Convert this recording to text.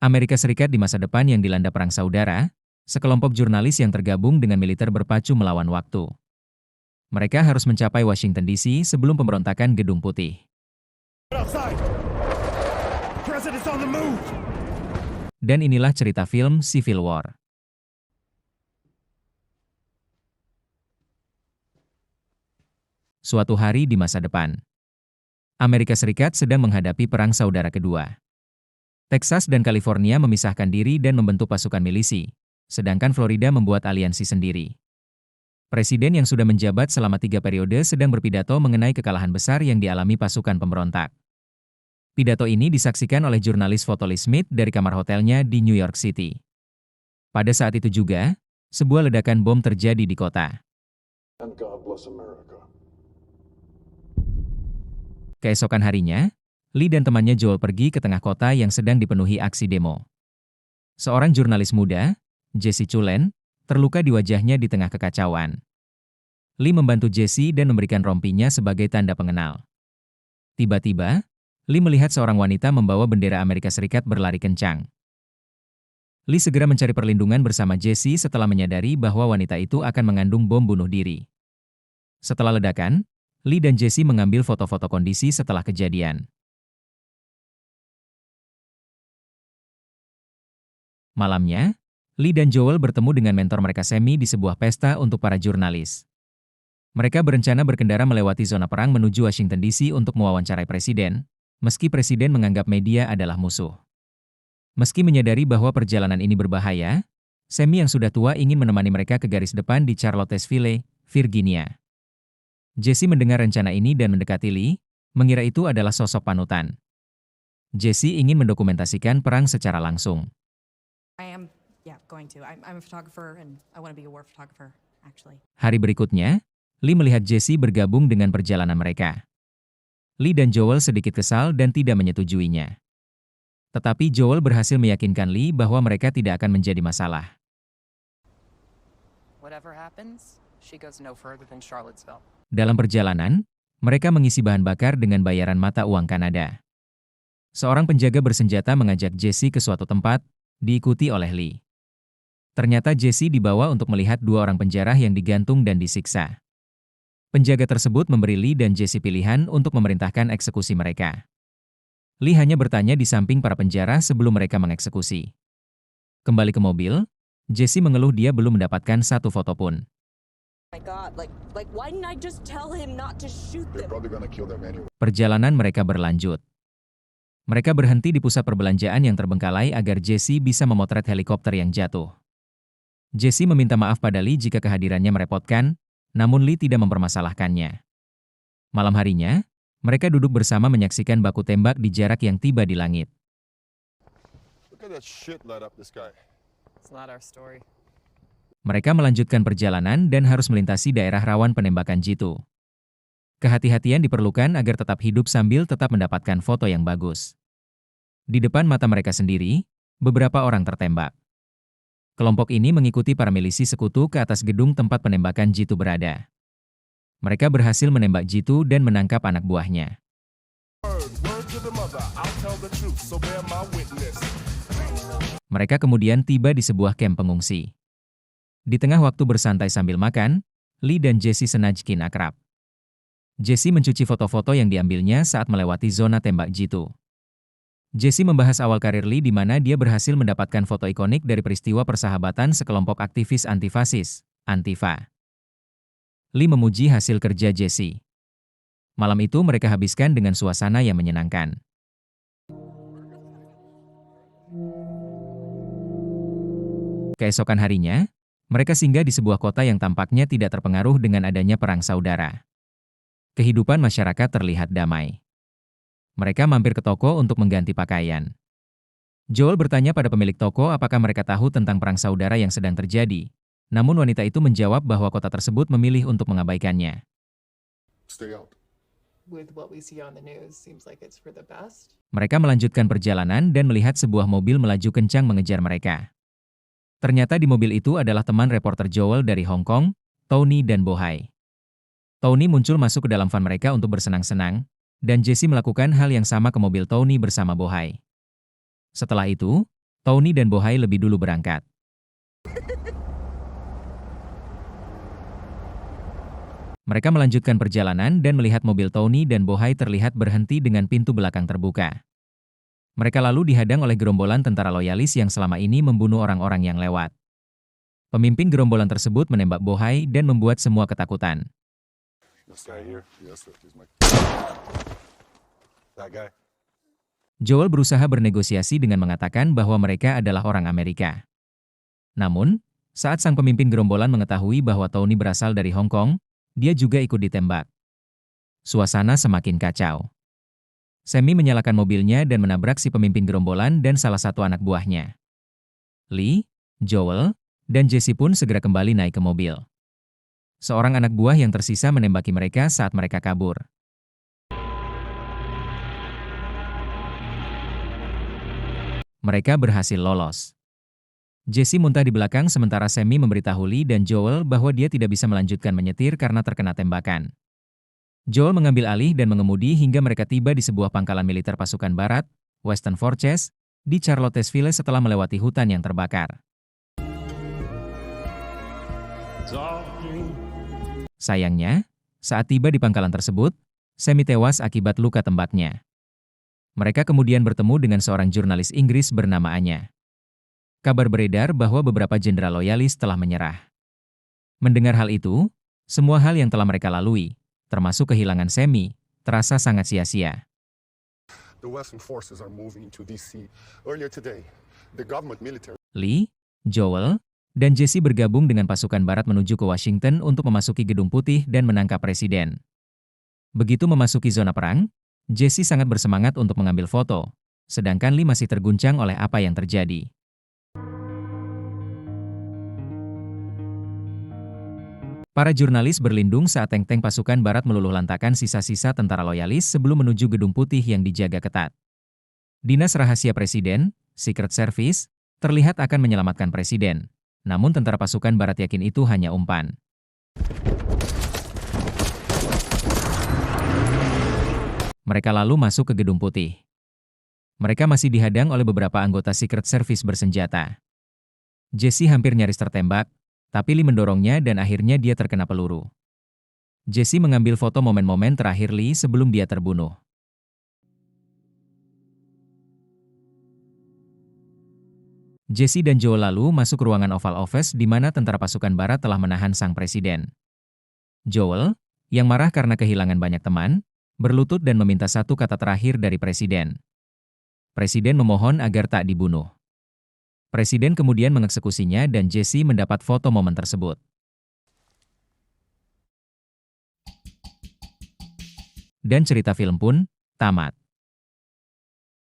Amerika Serikat di masa depan yang dilanda perang saudara, sekelompok jurnalis yang tergabung dengan militer berpacu melawan waktu. Mereka harus mencapai Washington DC sebelum pemberontakan Gedung Putih. Dan inilah cerita film Civil War. Suatu hari di masa depan, Amerika Serikat sedang menghadapi Perang Saudara Kedua. Texas dan California memisahkan diri dan membentuk pasukan milisi, sedangkan Florida membuat aliansi sendiri. Presiden yang sudah menjabat selama 3 periode sedang berpidato mengenai kekalahan besar yang dialami pasukan pemberontak. Pidato ini disaksikan oleh jurnalis foto Lee Smith dari kamar hotelnya di New York City. Pada saat itu juga, sebuah ledakan bom terjadi di kota. Keesokan harinya, Lee dan temannya Joel pergi ke tengah kota yang sedang dipenuhi aksi demo. Seorang jurnalis muda, Jesse Cullen, terluka di wajahnya di tengah kekacauan. Lee membantu Jesse dan memberikan rompinya sebagai tanda pengenal. Tiba-tiba, Lee melihat seorang wanita membawa bendera Amerika Serikat berlari kencang. Lee segera mencari perlindungan bersama Jesse setelah menyadari bahwa wanita itu akan mengandung bom bunuh diri. Setelah ledakan, Lee dan Jesse mengambil foto-foto kondisi setelah kejadian. Malamnya, Lee dan Joel bertemu dengan mentor mereka Sammy di sebuah pesta untuk para jurnalis. Mereka berencana berkendara melewati zona perang menuju Washington DC untuk mewawancarai presiden, meski presiden menganggap media adalah musuh. Meski menyadari bahwa perjalanan ini berbahaya, Sammy yang sudah tua ingin menemani mereka ke garis depan di Charlottesville, Virginia. Jesse mendengar rencana ini dan mendekati Lee, mengira itu adalah sosok panutan. Jesse ingin mendokumentasikan perang secara langsung. Hari berikutnya, Lee melihat Jesse bergabung dengan perjalanan mereka. Lee dan Joel sedikit kesal dan tidak menyetujuinya. Tetapi Joel berhasil meyakinkan Lee bahwa mereka tidak akan menjadi masalah. Dalam perjalanan, mereka mengisi bahan bakar dengan bayaran mata uang Kanada. Seorang penjaga bersenjata mengajak Jesse ke suatu tempat, diikuti oleh Lee. Ternyata Jesse dibawa untuk melihat 2 orang penjara yang digantung dan disiksa. Penjaga tersebut memberi Lee dan Jesse pilihan untuk memerintahkan eksekusi mereka. Lee hanya bertanya di samping para penjara sebelum mereka mengeksekusi. Kembali ke mobil, Jesse mengeluh dia belum mendapatkan satu foto pun. Perjalanan mereka berlanjut. Mereka berhenti di pusat perbelanjaan yang terbengkalai agar Jesse bisa memotret helikopter yang jatuh. Jesse meminta maaf pada Lee jika kehadirannya merepotkan, namun Lee tidak mempermasalahkannya. Malam harinya, mereka duduk bersama menyaksikan baku tembak di jarak yang tiba di langit. Mereka melanjutkan perjalanan dan harus melintasi daerah rawan penembakan jitu. Kehati-hatian diperlukan agar tetap hidup sambil tetap mendapatkan foto yang bagus. Di depan mata mereka sendiri, beberapa orang tertembak. Kelompok ini mengikuti para milisi sekutu ke atas gedung tempat penembakan jitu berada. Mereka berhasil menembak jitu dan menangkap anak buahnya. Mereka kemudian tiba di sebuah kamp pengungsi. Di tengah waktu bersantai sambil makan, Lee dan Jesse senajkin akrab. Jesse mencuci foto-foto yang diambilnya saat melewati zona tembak jitu. Jesse membahas awal karir Lee di mana dia berhasil mendapatkan foto ikonik dari peristiwa persahabatan sekelompok aktivis antifasis, Antifa. Lee memuji hasil kerja Jesse. Malam itu mereka habiskan dengan suasana yang menyenangkan. Keesokan harinya, mereka singgah di sebuah kota yang tampaknya tidak terpengaruh dengan adanya perang saudara. Kehidupan masyarakat terlihat damai. Mereka mampir ke toko untuk mengganti pakaian. Joel bertanya pada pemilik toko apakah mereka tahu tentang perang saudara yang sedang terjadi. Namun wanita itu menjawab bahwa kota tersebut memilih untuk mengabaikannya. Mereka melanjutkan perjalanan dan melihat sebuah mobil melaju kencang mengejar mereka. Ternyata di mobil itu adalah teman reporter Joel dari Hong Kong, Tony dan Bohai. Tony muncul masuk ke dalam van mereka untuk bersenang-senang, dan Jesse melakukan hal yang sama ke mobil Tony bersama Bohai. Setelah itu, Tony dan Bohai lebih dulu berangkat. Mereka melanjutkan perjalanan dan melihat mobil Tony dan Bohai terlihat berhenti dengan pintu belakang terbuka. Mereka lalu dihadang oleh gerombolan tentara loyalis yang selama ini membunuh orang-orang yang lewat. Pemimpin gerombolan tersebut menembak Bohai dan membuat semua ketakutan. Joel berusaha bernegosiasi dengan mengatakan bahwa mereka adalah orang Amerika. Namun, saat sang pemimpin gerombolan mengetahui bahwa Tony berasal dari Hong Kong, dia juga ikut ditembak. Suasana semakin kacau. Sammy menyalakan mobilnya dan menabrak si pemimpin gerombolan dan salah satu anak buahnya. Lee, Joel, dan Jesse pun segera kembali naik ke mobil. Seorang anak buah yang tersisa menembaki mereka saat mereka kabur. Mereka berhasil lolos. Jesse muntah di belakang sementara Sammy memberitahu Lee dan Joel bahwa dia tidak bisa melanjutkan menyetir karena terkena tembakan. Joel mengambil alih dan mengemudi hingga mereka tiba di sebuah pangkalan militer pasukan barat, Western Forces, di Charlottesville setelah melewati hutan yang terbakar. Sayangnya, saat tiba di pangkalan tersebut, Sammy tewas akibat luka tembaknya. Mereka kemudian bertemu dengan seorang jurnalis Inggris bernama Anya. Kabar beredar bahwa beberapa jenderal loyalis telah menyerah. Mendengar hal itu, semua hal yang telah mereka lalui, termasuk kehilangan Sammy, terasa sangat sia-sia. Lee, Joel, dan Jesse bergabung dengan pasukan barat menuju ke Washington untuk memasuki Gedung Putih dan menangkap presiden. Begitu memasuki zona perang, Jesse sangat bersemangat untuk mengambil foto, sedangkan Lee masih terguncang oleh apa yang terjadi. Para jurnalis berlindung saat tank-tank pasukan barat meluluhlantakkan sisa-sisa tentara loyalis sebelum menuju Gedung Putih yang dijaga ketat. Dinas Rahasia Presiden, Secret Service, terlihat akan menyelamatkan presiden, namun tentara pasukan barat yakin itu hanya umpan. Mereka lalu masuk ke Gedung Putih. Mereka masih dihadang oleh beberapa anggota Secret Service bersenjata. Jesse hampir nyaris tertembak, tapi Lee mendorongnya dan akhirnya dia terkena peluru. Jesse mengambil foto momen-momen terakhir Lee sebelum dia terbunuh. Jesse dan Joel lalu masuk ruangan Oval Office di mana tentara pasukan barat telah menahan sang presiden. Joel, yang marah karena kehilangan banyak teman, berlutut dan meminta satu kata terakhir dari presiden. Presiden memohon agar tak dibunuh. Presiden kemudian mengeksekusinya dan Jesse mendapat foto momen tersebut. Dan cerita film pun tamat.